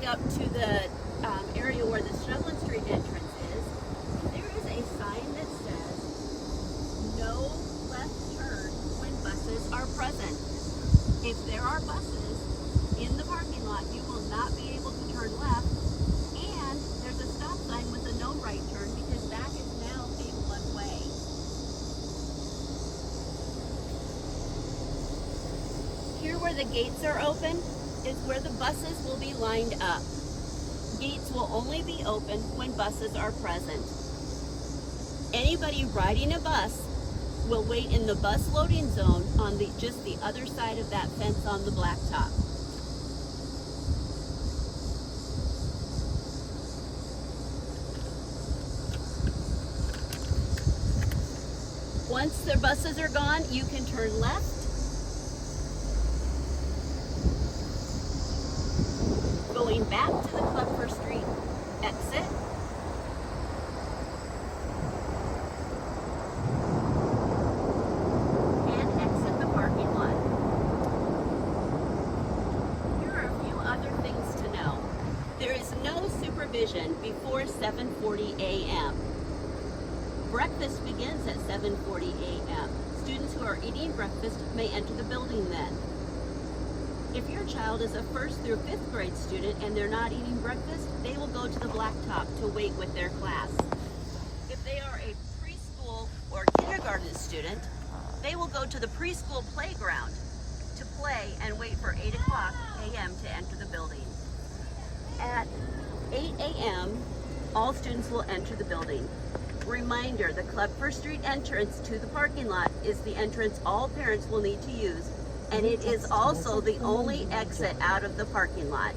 up to the area where the Shovelin Street entrance is, there is a sign that says no left turn when buses are present. If there are buses in the parking lot, you will not be able to turn left, and there's a stop sign with a no right turn because that is now a one-way. Here where the gates are open is where the buses will be lined up. Gates will only be open when buses are present. Anybody riding a bus will wait in the bus loading zone on just the other side of that fence on the blacktop. Once the buses are gone, you can turn left. Going back to the Clubber Street exit. And exit the parking lot. Here are a few other things to know. There is no supervision before 7:40 a.m. Breakfast begins at 7:40 a.m. Students who are eating breakfast may enter the building then. If your child is a 1st through 5th grade student and they're not eating breakfast, they will go to the blacktop to wait with their class. If they are a preschool or kindergarten student, they will go to the preschool playground to play and wait for 8 o'clock a.m. to enter the building. At 8 a.m., all students will enter the building. Reminder, the Clubber Street entrance to the parking lot is the entrance all parents will need to use, and it is also the only exit out of the parking lot.